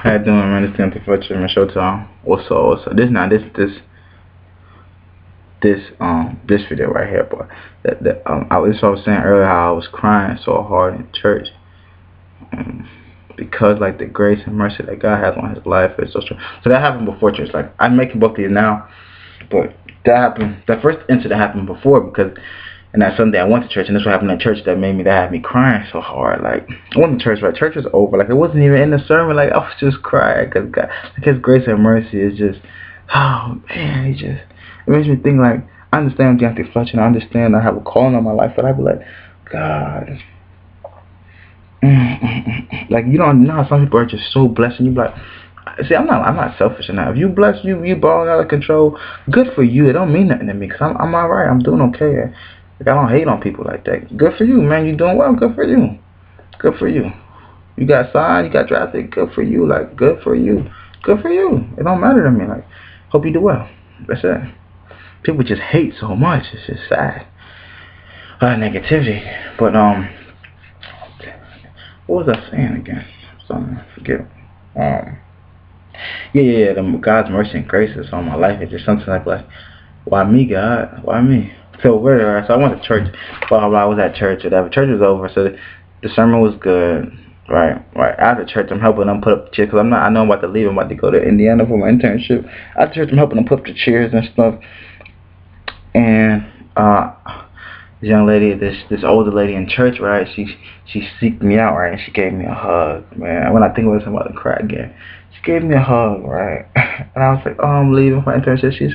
How you doing, man? This is Anthony Fletcher, man. Showtime. What's up? This video right here, boy. This what I was saying earlier, how I was crying so hard in church, um, because like the grace and mercy that God has on His life is so strong. So that happened before church. Like I'm making both of these now, but that happened. That first incident happened before because. And that Sunday I went to church, and this what happened at church that had me crying so hard. Like I went to church, right? Church was over. Like it wasn't even in the sermon. Like I was just crying because God, like His grace and mercy is just, oh man, it makes me think like I understand Deontay Fletcher, and I understand I have a calling on my life, but I be like, God, like you don't know how some people are just so blessed, and you be like. See, I'm not selfish enough. If you blessed, you balling out of control. Good for you. It don't mean nothing to me because I'm all right. I'm doing okay. Like I don't hate on people like that. Good for you, man. You doing well. Good for you. Good for you. You got signed. You got drafted. Good for you. Like good for you. Good for you. It don't matter to me. Like hope you do well. That's it. People just hate so much. It's just sad. A lot of negativity. But what was I saying again? Something I forget. Yeah. God's mercy and grace is on my life. It's just something like, why me, God? Why me? So where? So I went to church. Blah blah. I was at church. Whatever. Church was over. So the sermon was good. Right. After church, I'm helping them put up the chairs because I know I'm about to leave. I'm about to go to Indiana for my internship. After church, I'm helping them put up the chairs and stuff. And this young lady, this older lady in church, right? She seeked me out, right? And she gave me a hug, man. When I think about it, I'm about to cry again. She gave me a hug, right? And I was like, oh, I'm leaving for internship. She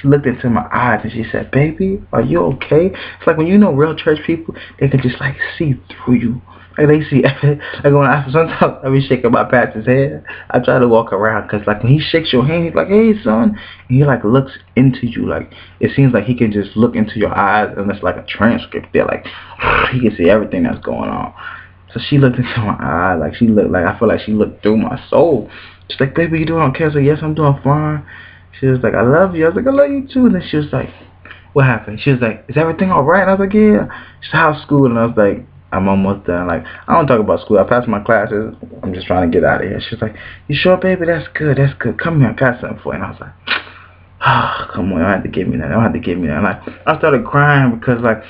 looked into my eyes and she said, baby, are you okay? It's like when you know real church people, they can just like see through you. Like they see, like when sometimes I be shaking my pastor's head, I try to walk around because like when he shakes your hand, he's like, hey son, and he like looks into you, like it seems like he can just look into your eyes and it's like a transcript there, like he can see everything that's going on. So she looked into my eye, like she looked like I feel like she looked through my soul. She's like, baby, you doing okay? I said, yes, I'm doing fine. She was like, I love you. I was like, I love you too. And then she was like, what happened? She was like, is everything all right? And I was like, yeah. She said, how's school? And I was like, I'm almost done. Like, I don't talk about school. I passed my classes. I'm just trying to get out of here. She was like, you sure, baby? That's good. That's good. Come here. I got something for you. And I was like, oh, come on. You don't have to give me that. You don't have to give me that. And like, I started crying because, like,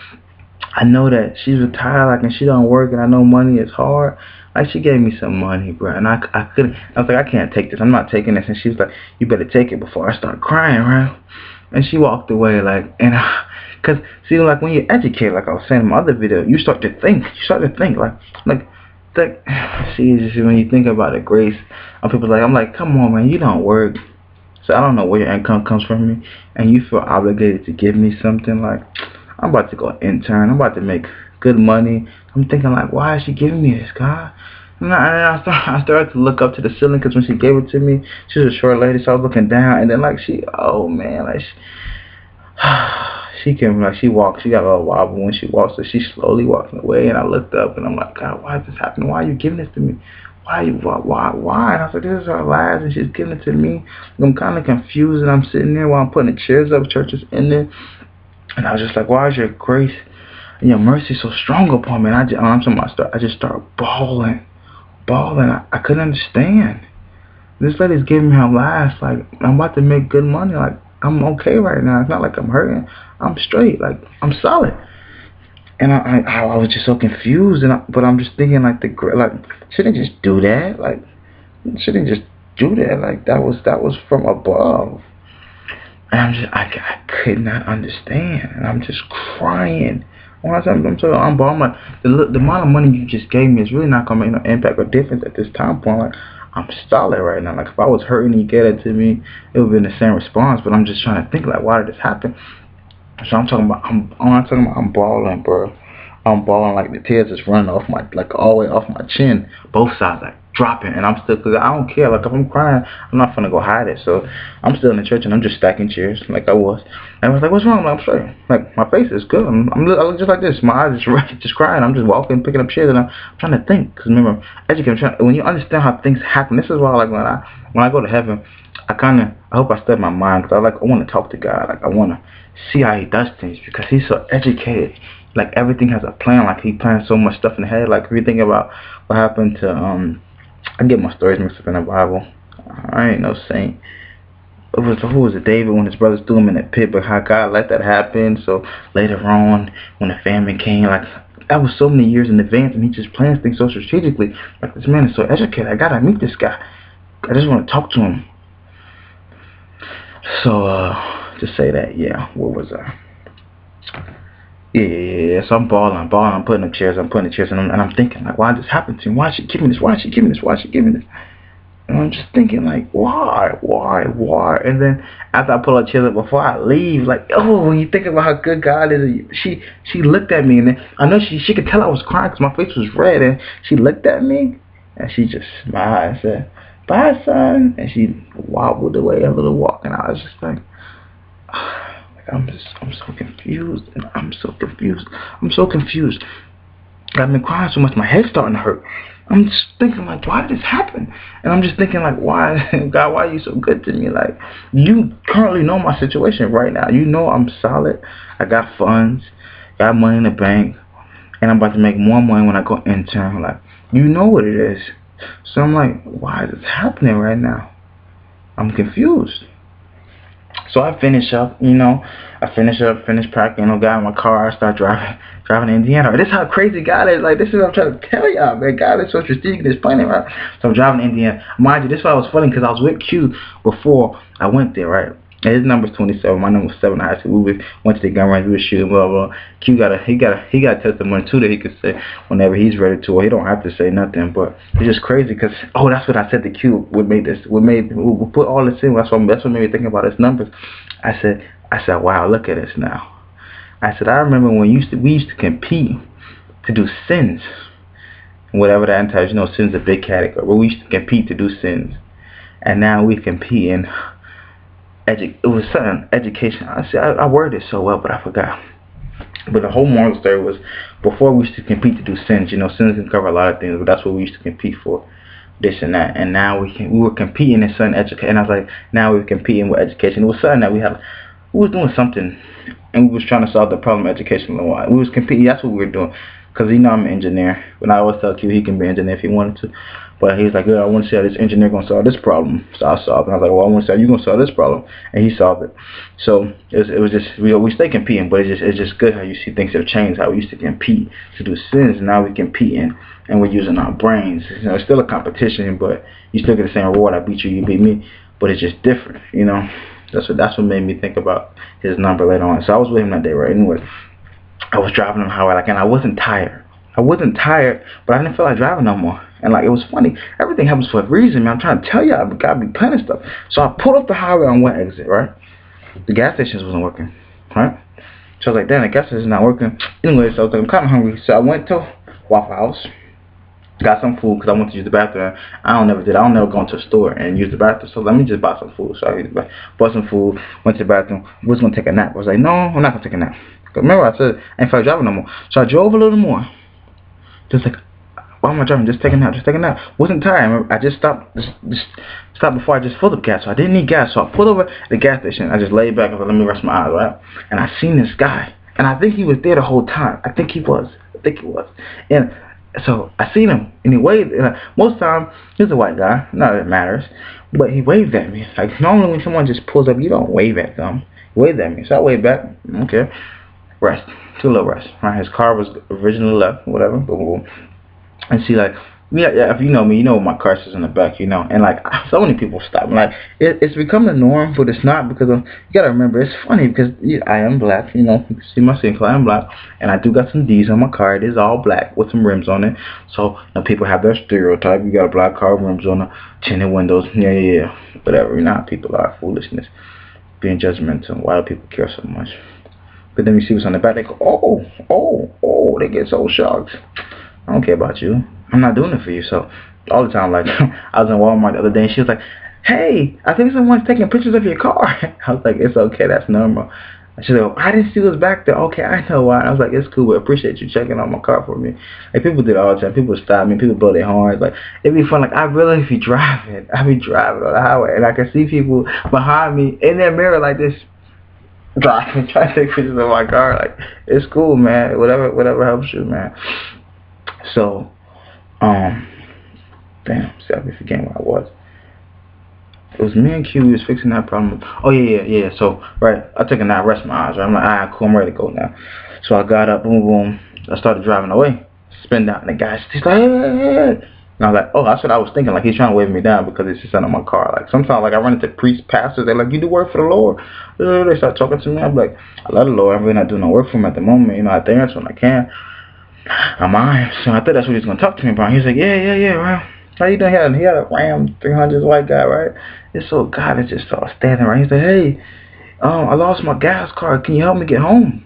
I know that she's retired, like, and she don't work, and I know money is hard. Like, she gave me some money, bro, and I couldn't. I was like, I can't take this. I'm not taking this. And she was like, you better take it before I start crying, right? And she walked away, like, and cause see, like when you're educated, like I was saying in my other video, you start to think. See, it's just when you think about the grace, and people like, I'm like, come on, man, you don't work, so I don't know where your income comes from, and you feel obligated to give me something like. I'm about to go intern. I'm about to make good money. I'm thinking like, why is she giving me this, God? And I started to look up to the ceiling because when she gave it to me, she was a short lady, so I was looking down, and then like oh man, like she walks, she got a little wobble when she walks, so she's slowly walking away, and I looked up and I'm like, God, why is this happening? Why are you giving this to me? Why? And I was like, this is her lives, and she's giving it to me. I'm kind of confused, and I'm sitting there while I'm putting the chairs up, churches in there. And I was just like, why is your grace and your mercy so strong upon me? And I just started bawling. I couldn't understand. This lady's giving me her last. Like, I'm about to make good money. Like, I'm okay right now. It's not like I'm hurting. I'm straight. Like, I'm solid. And I was just so confused. But I'm just thinking, like, shouldn't just do that. Like, shouldn't just do that. Like, that was from above. And I could not understand, and I'm just crying. When I'm bawling, the amount of money you just gave me is really not gonna make no impact or difference at this time point. Like I'm solid right now. Like if I was hurting and you gave it to me, it would have been the same response. But I'm just trying to think like, why did this happen? So I'm bawling, bro. I'm bawling like the tears just running off all the way off my chin, both sides like dropping, and I'm still, cause I don't care. Like if I'm crying, I'm not gonna go hide it. So I'm still in the church and I'm just stacking chairs like I was. And I was like, what's wrong? I'm straight. Like my face is good. I look just like this. My eyes just crying. I'm just walking, picking up chairs, and I'm trying to think. Cause remember, when you understand how things happen, this is why like when I go to heaven, I hope I study my mind because I want to talk to God. Like I want to see how He does things because He's so educated. Like everything has a plan. Like He plans so much stuff in the head. Like if you think about what happened to I get my stories mixed up in the Bible. I ain't no saint. Who was it? David, when his brothers threw him in the pit, but how God let that happen. So later on, when the famine came, like that was so many years in advance, and he just plans things so strategically. Like, this man is so educated. I gotta meet this guy. I just want to talk to him. So to say that, yeah. What was I? Yeah. So I'm balling. I'm putting the chairs, and I'm thinking, like, why did this happen to me? Why she give me this? Why she give me this? Why she give me this? And I'm just thinking, like, why? And then after I pull her chair up, before I leave, like, oh, when you think about how good God is, she looked at me, and then I know she could tell I was crying because my face was red, and she looked at me, and she just smiled and said, "Bye, son," and she wobbled away a little walk, and I was just like, I'm so confused, and I'm so confused. I've been crying so much, my head's starting to hurt. I'm just thinking, like, why did this happen? And I'm just thinking, like, why, God, why are you so good to me? Like, you currently know my situation right now. You know I'm solid. I got funds, got money in the bank, and I'm about to make more money when I go intern. Like, you know what it is. So I'm like, why is this happening right now? I'm confused. So I finish up, finish packing, got in my car, I start driving to Indiana. This is how crazy God is. Like, this is what I'm trying to tell y'all, man. God is so strategic in his planning, right? So I'm driving to Indiana. Mind you, this is why it was funny, because I was with Q before I went there, right? And his number's 27. My number was 7 in high school. We went to the gun range. We were shooting, blah, blah. Q got a testimony too that he could say whenever he's ready to, or he don't have to say nothing. But it's just crazy because, that's what I said to Q. We put all this in. That's what made me think about his numbers. I said, wow, look at us now. I said, I remember when we used to compete to do sins, whatever that entails. Sins is a big category. But we used to compete to do sins, and now we compete in. It was something education. I worded it so well, but I forgot. But the whole moral story was, before we used to compete to do sins. Sins can cover a lot of things, but that's what we used to compete for, this and that. And now we were competing in certain education. And I was like, now we're competing with education. It was something that we was doing something, and we was trying to solve the problem of education. We was competing. That's what we were doing. Because I'm an engineer. When I always tell Q he can be an engineer if he wanted to. But he's like, I want to see how this engineer going to solve this problem. So I solved it. And I was like, well, I want to see how you going to solve this problem. And he solved it. So it was just, we stay competing, but it's just good how you see things have changed. How we used to compete to do sins, and now we competing, and we're using our brains. It's still a competition, but you still get the same reward. I beat you, you beat me. But it's just different, That's what made me think about his number later on. So I was with him that day, right? Anyway, I was driving on the highway, and I wasn't tired. But I didn't feel like driving no more. And it was funny. Everything happens for a reason, man. I'm trying to tell you, I've got to be planning stuff. So I pulled up the highway on one exit, right? The gas station wasn't working, right? So I was like, damn, the gas station's not working. Anyway, so I was like, I'm kind of hungry. So I went to Waffle House, got some food because I went to use the bathroom. I don't never go into a store and use the bathroom. So let me just buy some food. So I bought some food, went to the bathroom, was going to take a nap. I was like, no, I'm not going to take a nap. Remember, I said I ain't feel like driving no more. So I drove a little more. Just like, why am I driving? Just take a nap. Wasn't tired. I just stopped before I just filled up gas. So I didn't need gas. So I pulled over at the gas station. I just laid back and let me rest my eyes, right? And I seen this guy. And I think he was there the whole time. I think he was. And so I seen him. And he waved. And most time, he's a white guy. Not that it matters. But he waved at me. Like, normally when someone just pulls up, you don't wave at them. He waved at me. So I waved back. Okay. Rest. Took a little rest. Right? His car was originally left. Whatever. Boom. And see, like, if you know me, you know my car is in the back, and so many people stop. Like, it's become the norm, but it's not, because you gotta remember, it's funny because I am black, you can see my skin color, I am black, and I do got some D's on my car. It is all black with some rims on it. So people have their stereotype. You got a black car, rims on it, tinted windows, yeah, whatever. How people are, foolishness, being judgmental. Why do people care so much? But then you see what's on the back, they go, oh, they get so shocked. I don't care about you. I'm not doing it for you. So all the time, like, I was in Walmart the other day, and she was like, hey, I think someone's taking pictures of your car. I was like, it's okay, that's normal. She said, I didn't see what's back there. Okay, I know why. I was like, it's cool, but I appreciate you checking on my car for me. Like, people do it all the time. People stop me, people blow their horns. Like, it'd be fun. Like, I really be driving. I be driving on the highway, and I can see people behind me in their mirror like this, driving, trying to take pictures of my car. Like, it's cool, man. Whatever helps you, man. So, damn, see, I be forgetting where I was. It was me and Q. We was fixing that problem. Oh yeah. So right, I took a nap, rest my eyes. Right? I'm like, alright, cool, I'm ready to go now. So I got up, boom, boom. I started driving away. Spin down, and the guy, he's like, hey. And I was like, oh, that's what I was thinking. Like he's trying to wave me down because it's just under my car. Like sometimes, like I run into priests, pastors. They're like, you do work for the Lord. They start talking to me. I'm like, I love the Lord. I'm really not doing no work for him at the moment. You know, I dance when I can. I'm on. So I thought that's what he was gonna talk to me about. He's like, yeah, right. How you doing? He had a Ram 300 white guy, right? It's so God is just started standing right. He's like, hey, I lost my gas card. Can you help me get home?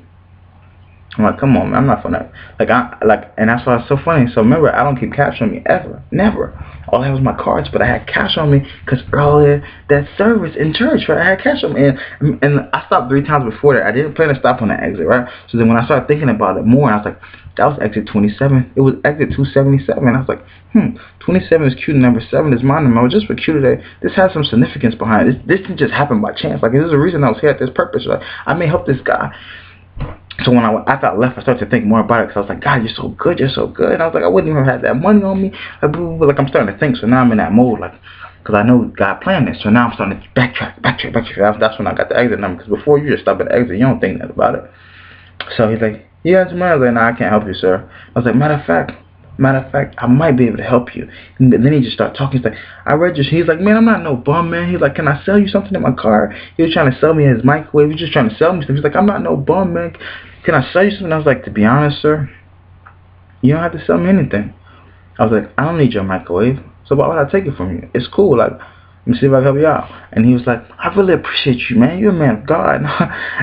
I'm like, come on, man. I'm not gonna and that's why it's so funny. So remember, I don't keep cash on me ever, never. All I had was my cards, but I had cash on me because earlier that service in church, right? I had cash on me, and I stopped 3 times before that. I didn't plan to stop on the exit, right? So then when I started thinking about it more, I was like, that was exit 27. It was exit 277. I was like, 27 is cue number 7 is my number. I was just for cue today. This has some significance behind it. This didn't just happen by chance. Like, there's a reason I was here at this purpose. Like, I may help this guy. So when after I left, I started to think more about it because I was like, God, you're so good. And I was like, I wouldn't even have that money on me. Like I'm starting to think. So now I'm in that mode, like, because I know God planned this. So now I'm starting to backtrack. That's when I got the exit number. Because before you just stop at the exit, you don't think that about it. So he's like, yeah, it's money. I was like, no, I can't help you, sir. I was like, matter of fact, I might be able to help you. And then he just started talking. He's like, I read your. He's like, man, I'm not no bum, man. He's like, can I sell you something in my car? He was trying to sell me his microwave. He was just trying to sell me stuff. He's like, I'm not no bum, man. Can I sell you something? I was like, to be honest, sir, you don't have to sell me anything. I was like, I don't need your microwave. So why would I take it from you? It's cool. Like, let me see if I can help you out. And he was like, I really appreciate you, man. You're a man of God.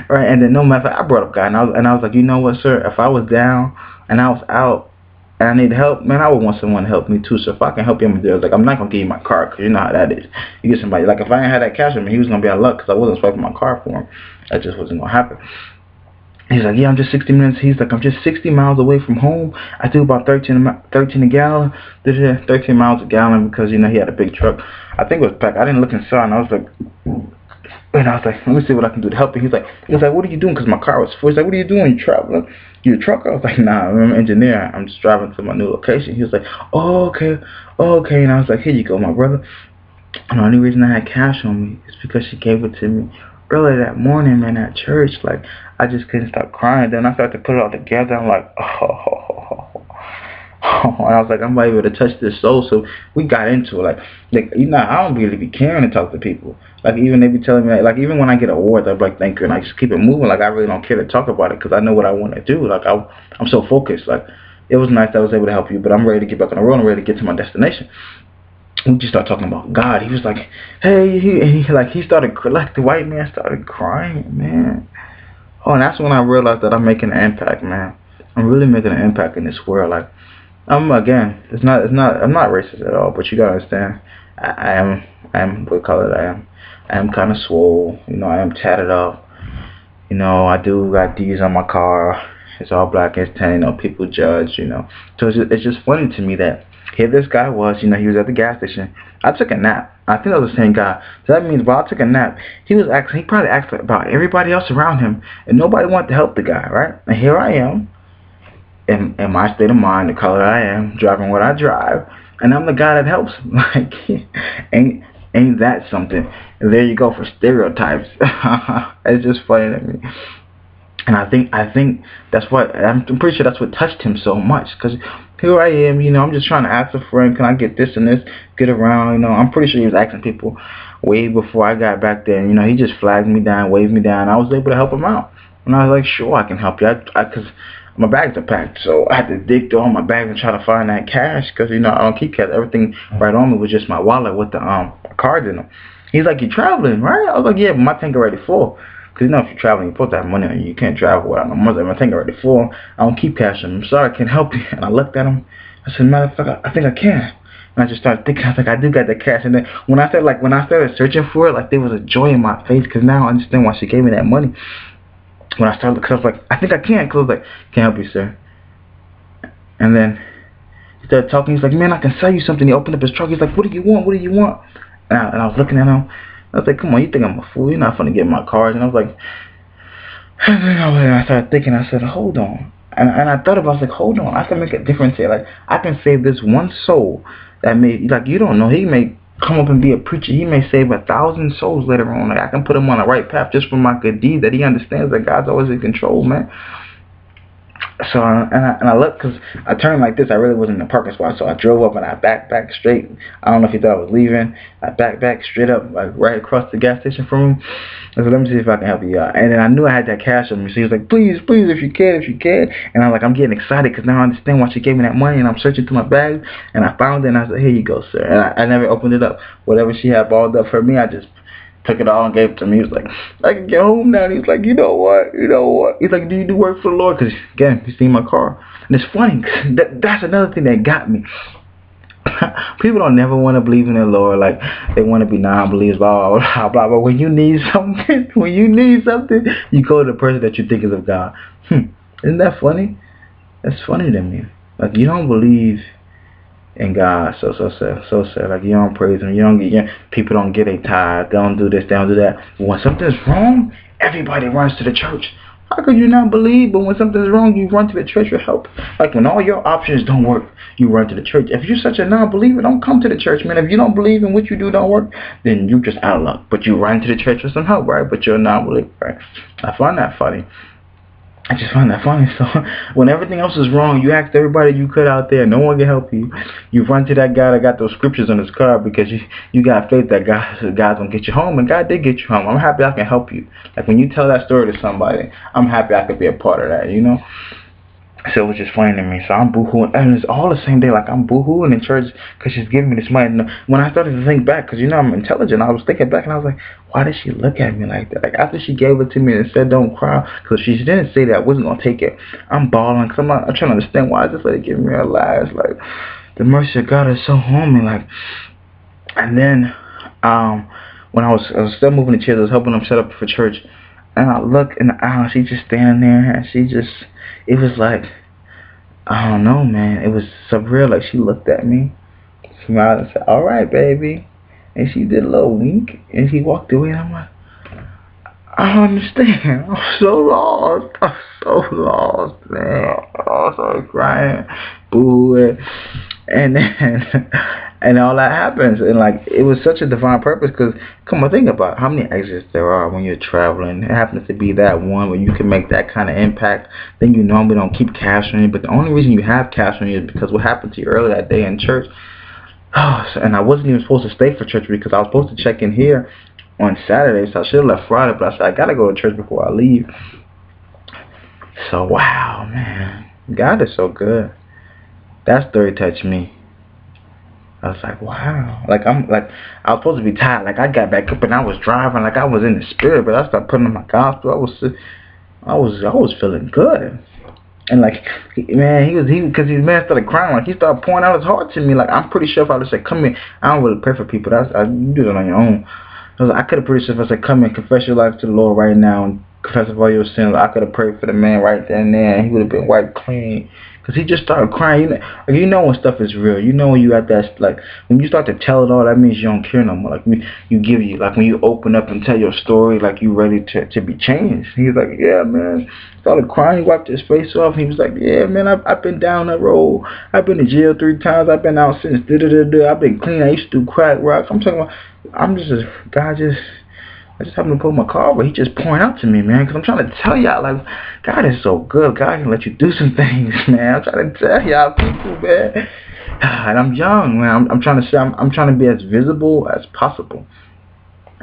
Right? And then no matter what, I brought up God. And I was like, you know what, sir? If I was down and I was out and I need help, man, I would want someone to help me too. So if I can help you, I'm going to do it. Like, I'm not going to give you my car because you know how that is. You get somebody. Like, if I didn't have that cash on me, he was going to be out of luck because I wasn't swiping my car for him. That just wasn't going to happen. He's like, yeah, I'm just 60 minutes. He's like, I'm just 60 miles away from home. I do about 13 a gallon. 13 miles a gallon because, you know, he had a big truck. I think it was packed. I didn't look inside, and I was like, let me see what I can do to help you. He was like, what are you doing? Because my car was full. He's like, what are you doing? You traveling? You a trucker? I was like, nah, I'm an engineer. I'm just driving to my new location. He was like, oh, okay. And I was like, here you go, my brother. And the only reason I had cash on me is because she gave it to me earlier that morning, man, at church. Like, I just couldn't stop crying. Then I started to put it all together. I'm like, and I was like, I'm not able to touch this soul. So we got into it. Like you know, I don't really be caring to talk to people. Like, even they be telling me, like even when I get awards, I'm like, thank you, and I just keep it moving. Like, I really don't care to talk about it because I know what I want to do. Like, I'm so focused. Like, it was nice that I was able to help you, but I'm ready to get back on the road. I'm ready to get to my destination. We just started talking about God. He was like, hey, he started, like, the white man started crying, man. Oh, and that's when I realized that I'm making an impact, man. I'm really making an impact in this world. Like, I'm not racist at all, but you gotta understand, I am kind of swole. You know, I am tatted up. You know, I do got D's on my car. It's all black, it's tan. You know, people judge. You know, so it's just funny to me that here this guy was. You know, he was at the gas station. I took a nap. I think that was the same guy. So that means while I took a nap, he probably asked about everybody else around him, and nobody wanted to help the guy, right? And here I am, in my state of mind, the color I am, driving what I drive, and I'm the guy that helps. Like, ain't that something? And there you go for stereotypes. It's just funny to me. And I think that's what, I'm pretty sure that's what touched him so much. Because here I am, you know, I'm just trying to ask a friend, can I get this and this, get around, you know. I'm pretty sure he was asking people way before I got back there. You know, he just flagged me down, waved me down. I was able to help him out. And I was like, sure, I can help you. Because my bags are packed. So I had to dig through all my bags and try to find that cash. Because, you know, I don't keep cash. Everything right on me was just my wallet with the cards in them. He's like, you traveling, right? I was like, yeah, but my tank already full. Because, you know, if you're traveling, you put that money on you. You can't travel without no money. My tank already full. I don't keep cash on me. I'm sorry, I can't help you. And I looked at him. I said, matter of fact, I think I can. And I just started thinking, I was like, I do got the cash. And then when I started searching for it, like, there was a joy in my face. Because now I understand why she gave me that money. When I started, because I was like, I think I can. Because I was like, can't help you, sir. And then he started talking. He's like, man, I can sell you something. He opened up his truck. He's like, what do you want? And I was looking at him. I was like, come on, you think I'm a fool? You're not going to get my cards. And I was like, and I started thinking. I said, hold on. And I thought about it. I was like, hold on. I can make a difference here. Like, I can save this one soul that may, like, you don't know, he may come up and be a preacher. He may save 1,000 souls later on. Like, I can put him on the right path just from my good deed, that he understands that God's always in control, man. So I looked, because I turned like this. I really wasn't in the parking spot, so I drove up and I backed straight. I don't know if he thought I was leaving. I backed straight up, like right across the gas station from him. I said, let me see if I can help you out. And then I knew I had that cash on me, so he was like, please, if you can. And I'm like, I'm getting excited because now I understand why she gave me that money. And I'm searching through my bag, and I found it, and I said, here you go, sir. And I never opened it up. Whatever she had balled up for me, I just took it all and gave it to me. He was like, I can get home now. And he's like, you know what? He's like, do you do work for the Lord? Because, again, you see my car. And it's funny. That's another thing that got me. People don't never want to believe in the Lord. Like, they want to be non-believers, blah, blah, blah, blah. But when you need something, you go to the person that you think is of God. Isn't that funny? That's funny to me. Like, you don't believe in God, so sad. Like, you don't praise him, people don't get a tithe, they don't do this, they don't do that. But when something's wrong, everybody runs to the church. How could you not believe? But when something's wrong, you run to the church for help. Like, when all your options don't work, you run to the church. If you're such a non-believer, don't come to the church, man. If you don't believe in what you do don't work, then you just out of luck. But you run to the church for some help, right? But you're a non-believer, right? I find that funny. I just find that funny. So when everything else is wrong, you asked everybody you could out there, no one can help you. You run to that guy that got those scriptures on his car because you got faith that God's gonna get you home, and God did get you home. I'm happy I can help you. Like, when you tell that story to somebody, I'm happy I could be a part of that, you know? So it was just funny to me. So I'm boohooing, and it's all the same day. Like, I'm boohooing in church because she's giving me this money. And when I started to think back, because, I'm intelligent, I was thinking back and I was like, why did she look at me like that? Like, after she gave it to me and said don't cry, because she didn't say that I wasn't gonna take it. I'm bawling because I'm trying to understand, why is this lady giving me her lies? Like, the mercy of God is so on me. Like, and then when I was still moving the chairs, I was helping them set up for church, and I look in the aisle, she's just standing there, and it was like, I don't know, man. It was surreal. Like, she looked at me, smiled, and said, all right, baby. And she did a little wink, and she walked away, and I'm like, I don't understand. I'm so lost, man. I started crying, booing, and then and all that happens, and like, it was such a divine purpose. Because come on, think about how many exits there are when you're traveling. It happens to be that one where you can make that kind of impact. Then you normally don't keep cash on you, but the only reason you have cash on you is because what happened to you earlier that day in church. And I wasn't even supposed to stay for church because I was supposed to check in here on Saturday, so I should have left Friday, but I said I gotta go to church before I leave. So wow, man, God is so good. That story touched me. I was like, wow. Like, I was supposed to be tired. Like, I got back up and I was driving, like I was in the spirit, but I started putting on my gospel. I was feeling good. And like, man, because his man started crying. Like, he started pouring out his heart to me. Like, I'm pretty sure if I would have said, come here, I don't really pray for people. You do it on your own. I could have pretty sure if I said, come here, confess your life to the Lord right now and confess of all your sins, I could have prayed for the man right there and there, and he would have been wiped clean. Because he just started crying. You know when stuff is real. You know when you at that, like, when you start to tell it all, that means you don't care no more. Like, like, when you open up and tell your story, like, you ready to be changed. He was like, yeah, man. Started crying. He wiped his face off. He was like, yeah, man, I've been down that road. I've been to jail 3 times. I've been out since I've been clean. I used to do crack rocks. I'm talking about, I just happened to pull my car, but he just pouring out to me, man, because I'm trying to tell y'all, like, God is so good. God can let you do some things, man. I'm trying to tell y'all people, man. And I'm young, man. I'm trying to say, I'm trying to be as visible as possible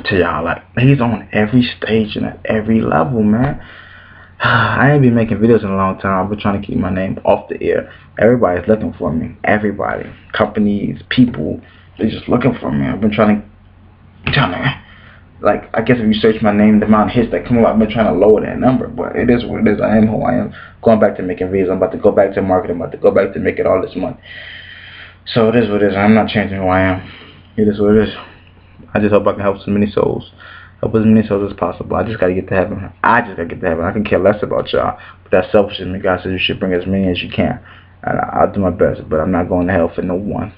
to y'all. Like, he's on every stage and at every level, man. I ain't been making videos in a long time. I've been trying to keep my name off the air. Everybody's looking for me. Everybody. Companies, people, they're just looking for me. I've been trying to, like, I guess if you search my name, the amount of hits that come up, I've been trying to lower that number, but it is what it is. I am who I am. Going back to making videos. I'm about to go back to marketing. I'm about to go back to making all this money. So it is what it is. I'm not changing who I am. It is what it is. I just hope I can help as many souls. Help as many souls as possible. I just got to get to heaven. I can care less about y'all. But that's selfish of me. God says you should bring as many as you can. And I'll do my best, but I'm not going to hell for no one.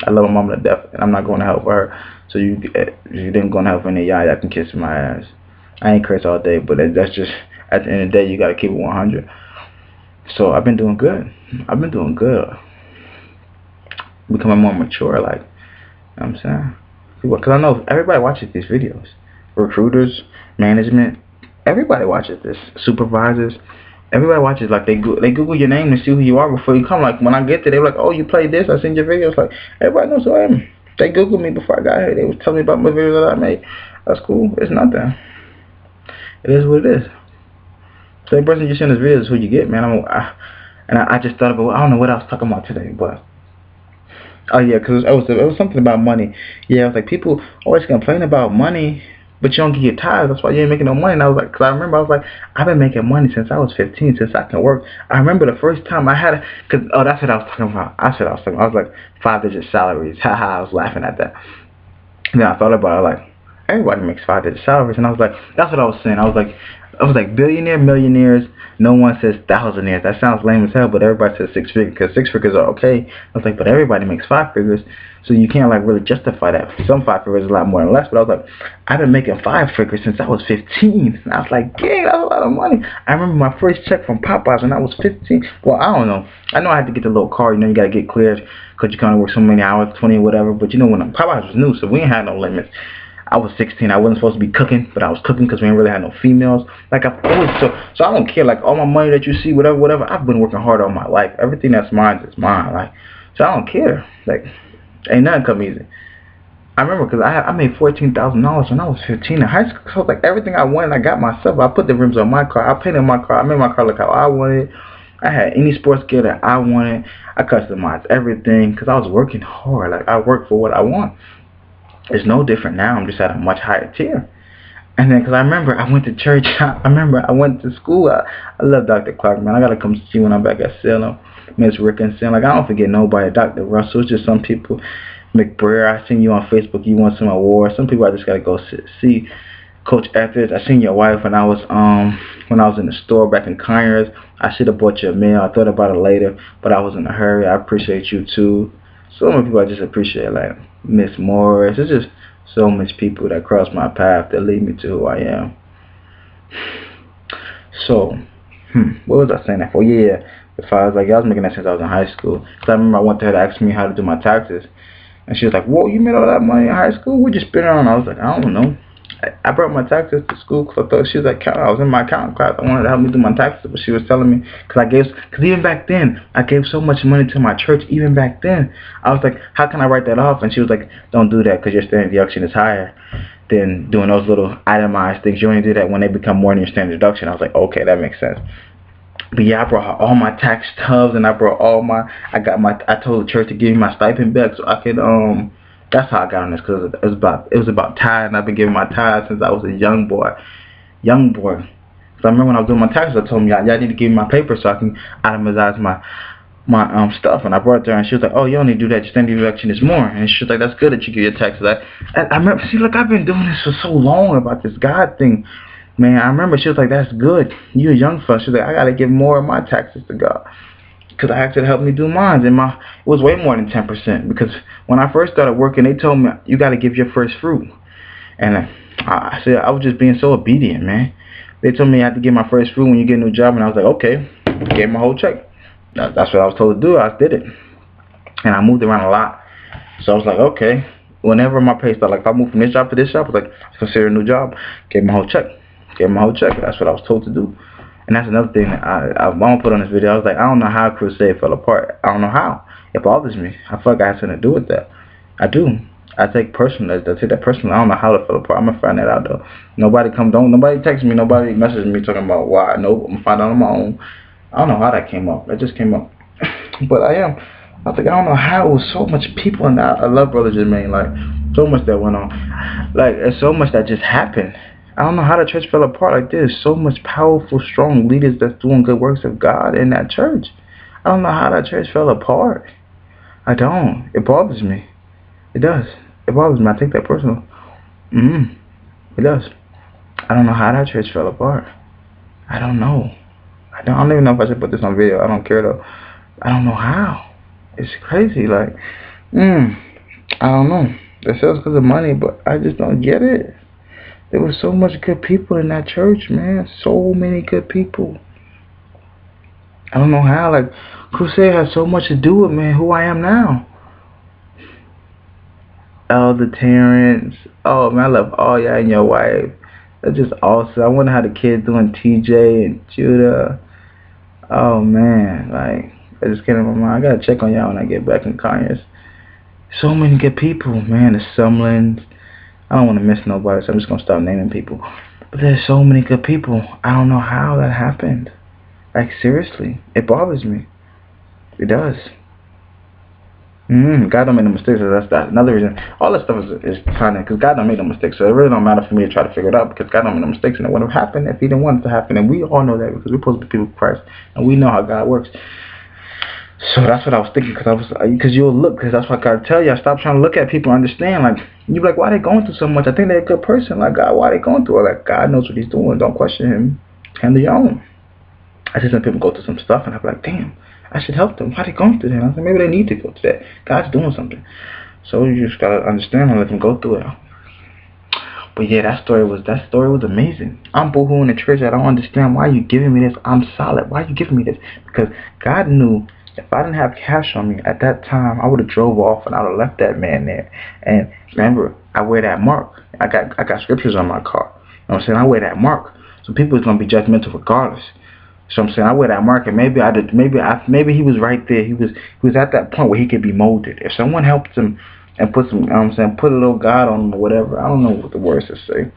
I love my mama to death, and I'm not going to hell for her. So you didn't go to hell for any of y'all that can kiss my ass. I ain't curse all day, but that's just, at the end of the day, you got to keep it 100. So I've been doing good. becoming more mature. Like, you know what I'm saying? Because I know everybody watches these videos. Recruiters, management, everybody watches this. Supervisors, everybody watches. Like they Google your name to see who you are before you come. Like when I get there, they're like, "Oh, you played this? I seen your videos." Like everybody knows who I am. They Googled me before I got here. They was telling me about my videos that I made. That's cool. It's nothing. It is what it is. So the person you send this video is who you get, man. I just thought about. I don't know what I was talking about today, but. Oh yeah, because it was something about money. Yeah, I was like, people always complain about money, but you don't get your tithes. That's why you ain't making no money. And I was like, because I remember I was like, I've been making money since I was 15, since I can work. I remember the first time I had that's what I was talking about. I was like 5-digit salaries. Haha, I was laughing at that. And then I thought about it, like, everybody makes 5-digit salaries, and I was like, that's what I was saying. I was like billionaire, millionaires. No one says thousandaires. That sounds lame as hell, but everybody says 6 figures because 6 figures are okay. I was like, but everybody makes 5 figures, so you can't like really justify that. Some 5 figures is a lot more than less, but I was like, I've been making 5 figures since I was 15. And I was like, dang, that's a lot of money. I remember my first check from Popeyes when I was 15. Well, I don't know. I know I had to get the little card. You know, you got to get cleared because you can only work so many hours, 20 or whatever. But you know, when Popeyes was new, so we ain't had no limits. I was 16. I wasn't supposed to be cooking, but I was cooking because we didn't really have no females. Like I've always so I don't care. Like all my money that you see, whatever. I've been working hard all my life. Everything that's mine is mine. Like so I don't care. Like ain't nothing come easy. I remember because I made $14,000 when I was 15 in high school. So like everything I wanted, I got myself. I put the rims on my car. I painted my car. I made my car look how I wanted. I had any sports gear that I wanted. I customized everything because I was working hard. Like I worked for what I want. It's no different now. I'm just at a much higher tier. And then, because I remember I went to church. I remember I went to school. I love Dr. Clark, man. I got to come see you when I'm back at Salem. Miss Rickinson. Like, I don't forget nobody. Dr. Russell. It's just some people. McBrayer, I seen you on Facebook. You won some awards. Some people I just got to go see. Coach Etheridge. I seen your wife when I was in the store back in Conyers. I should have bought you a meal. I thought about it later, but I was in a hurry. I appreciate you, too. So many people I just appreciate, like Miss Morris. It's just so much people that cross my path that lead me to who I am. So, what was I saying that for? Yeah, if I was like, I was making that since I was in high school. Because I remember I went to her to ask me how to do my taxes. And she was like, whoa, you made all that money in high school? What'd you spend it on? I was like, I don't know. I brought my taxes to school because I thought she was like, I was in my accounting class. I wanted to help me do my taxes, but she was telling me because even back then I gave so much money to my church. Even back then, I was like, how can I write that off? And she was like, don't do that because your standard deduction is higher than doing those little itemized things. You only do that when they become more than your standard deduction. I was like, okay, that makes sense. But yeah, I brought her all my tax stubs and I told the church to give me my stipend back so I could That's how I got on this because it was about tithes, and I've been giving my tithes since I was a young boy. So I remember when I was doing my taxes, I told them y'all need to give me my paper so I can itemize my stuff. And I brought it to her, and she was like, "Oh, you don't need to do that. Your standard deduction is more." And she was like, "That's good that you give your taxes." I remember, I've been doing this for so long about this God thing, man. I remember she was like, "That's good. You a young fella." She was like, "I gotta give more of my taxes to God." Because I asked her to help me do mine, and it was way more than 10%. Because when I first started working, they told me you got to give your first fruit, and I said I was just being so obedient, man. They told me I had to give my first fruit when you get a new job, and I was like, okay, I gave my whole check. That's what I was told to do. I did it, and I moved around a lot. So I was like, okay. Whenever my pay started, like if I moved from this job to this job, I was like, consider a new job. Gave my whole check. That's what I was told to do. And that's another thing that I want to put on this video. I was like, I don't know how Crusade fell apart. I don't know how. It bothers me. I feel like I have something to do with that. I do. I take that personally. I don't know how it fell apart. I'm going to find that out, though. Nobody text me. Nobody messaged me talking about why. Nope. I'm going to find out on my own. I don't know how that came up. It just came up. But I was like, I don't know how it was so much people in that. I love Brother Jermaine. Like, so much that went on. Like, there's so much that just happened. I don't know how the church fell apart like this. So much powerful, strong leaders that's doing good works of God in that church. I don't know how that church fell apart. I don't. It bothers me. It does. It bothers me. I take that personal. It does. I don't know how that church fell apart. I don't know. I don't even know if I should put this on video. I don't care though. I don't know how. It's crazy. Like, I don't know. They say it's because of money, but I just don't get it. There was so much good people in that church, man. So many good people. I don't know how. Like, Crusade has so much to do with, man, who I am now. Elder Terrence. Oh man, I love all y'all and your wife. That's just awesome. I wonder how the kids doing, TJ and Judah. Oh man, like I just came in my mind. I gotta check on y'all when I get back in Conyers. So many good people, man. The Sumlins. I don't want to miss nobody, so I'm just gonna start naming people. But there's so many good people. I don't know how that happened. Like seriously, it bothers me. It does. God don't make no mistakes. So that's another reason. All this stuff is kind of because God don't make no mistakes. So it really don't matter for me to try to figure it out because God don't make no mistakes, and it wouldn't have happened if He didn't want it to happen. And we all know that because we're supposed to be people of Christ, and we know how God works. So that's what I was thinking because you'll look because that's what I gotta tell you. I stop trying to look at people and understand. Like you be like, why are they going through so much? I think they're a good person. Like God, why are they going through it? Like God knows what He's doing. Don't question Him. Handle your own. I just let people go through some stuff, and I'm like, damn. I should help them. Why are they going through that? I said, maybe they need to go through that. God's doing something. So you just gotta understand and let them go through it. But yeah, that story was amazing. I'm boohooing in church. I don't understand why you giving me this. I'm solid. Why you giving me this? Because God knew if I didn't have cash on me at that time, I would have drove off and I would have left that man there. And remember, I wear that mark. I got scriptures on my car. You know what I'm saying? I wear that mark. So people is gonna be judgmental regardless. So I'm saying I wear that mark, and maybe he was right there. He was at that point where he could be molded. If someone helped him and put some, you know what I'm saying, put a little God on him or whatever. I don't know what the words to say.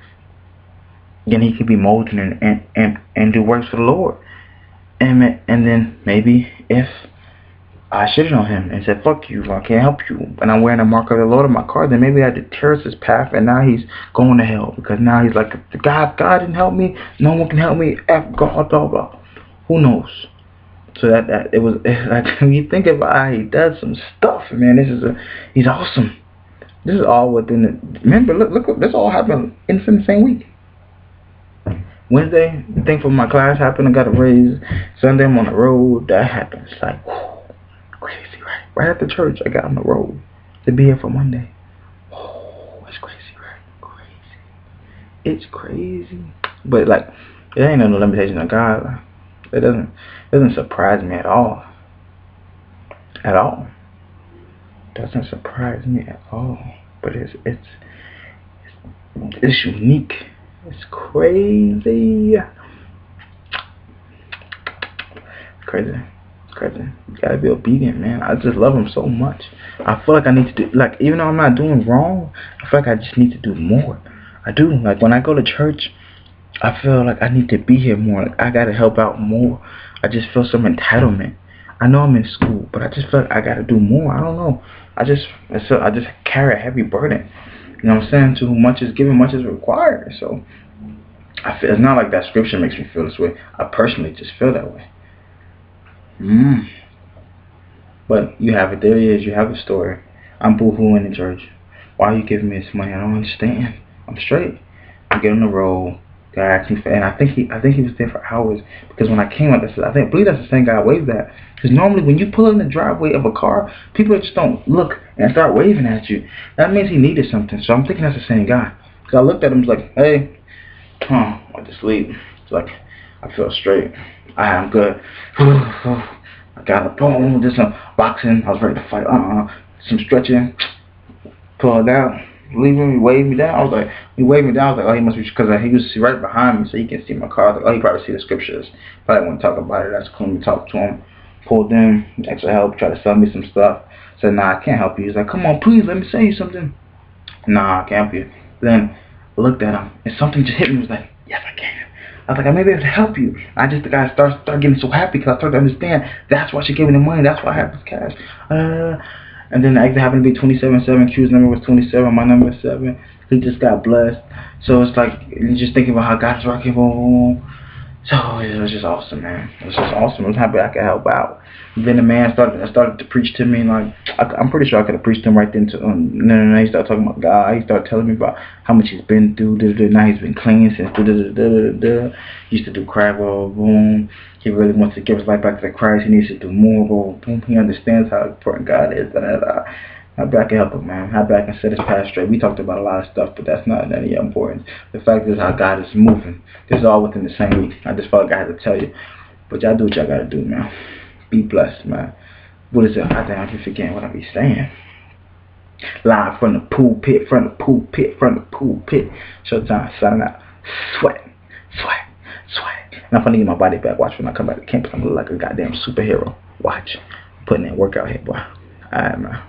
Then he could be molded and do works for the Lord. And then maybe if I shitted on him and said, fuck you, I can't help you, and I'm wearing the mark of the Lord on my car, then maybe I deterred his path, and now he's going to hell because now he's like, God didn't help me, no one can help me, F God, blah blah. Who knows? So it's like when you think about how he does some stuff, man. He's awesome. This is all within the. Remember, look, this all happened in the same week. Wednesday, the thing from my class happened. I got a raise. Sunday, I'm on the road. That happened. It's like whew, crazy, right? Right after church, I got on the road to be here for Monday. Oh, it's crazy, right? Crazy. It's crazy. But like, there ain't no limitation of God. Like, it doesn't surprise me at all. At all. Doesn't surprise me at all. But it's unique. It's crazy. Crazy. You gotta be obedient, man. I just love him so much. I feel like I need to do, like, even though I'm not doing wrong, I feel like I just need to do more. I do. Like when I go to church, I feel like I need to be here more. Like I gotta help out more. I just feel some entitlement. I know I'm in school, but I just feel like I gotta do more. I don't know. I just carry a heavy burden. You know what I'm saying? To whom much is given, much is required. So I feel it's not like that scripture makes me feel this way. I personally just feel that way. But you have it. There it is. You have a story. I'm boohooing in church. Why are you giving me this money? I don't understand. I'm straight. I get on the road. God asked me for, and I think he was there for hours because when I came up, I believe that's the same guy waved at. Because normally when you pull in the driveway of a car, people just don't look and start waving at you. That means he needed something. So I'm thinking that's the same guy. Because I looked at him, was like, hey, I just sleep. It's like I feel straight. I'm good. I got a boom, did some boxing. I was ready to fight. Some stretching. Pull it out. Leaving me, waved me down. He waved me down. I was like, oh, he must be, because he was right behind me, so he can see my car. I was like, oh, he probably see the scriptures. Probably want to talk about it. That's cool. Let me talk to him. Pulled in, extra help, tried to sell me some stuff. Said, nah, I can't help you. He's like, come on, please, let me say you something. Nah, I can't help you. Then I looked at him, and something just hit me. I was like, yes, I can. I was like, I may be able to help you. The guy started getting so happy because I started to understand that's why she gave me the money. That's why I have this cash. And then the exit happened to be 27-7. Q's number was 27. My number was 7. He just got blessed. So it's like, you're just thinking about how God's working. Boom. So it was just awesome, man. It was just awesome. I was happy I could help out. Then the man started to preach to me. Like I'm pretty sure I could have preached him right then. No. He started talking about God. He started telling me about how much he's been through. Now he's been clean since. He used to do crack. Boom. He really wants to give his life back to Christ. He needs to do more. Boom. He understands how important God is. Happy I can help him, man. Happy I can set his path straight. We talked about a lot of stuff, but that's not any importance. The fact is how God is moving. This is all within the same week. I just felt like I had to tell you. But y'all do what y'all gotta do, man. Be blessed, man. What is it? I think I keep forgetting what I be saying. Live from the pulpit, from the pulpit, from the pulpit. Showtime, signing out. Sweat, sweat, sweat. And I'm gonna get my body back. Watch when I come back to campus. I'm gonna look like a goddamn superhero. Watch. Putting that workout here, boy. Alright, man.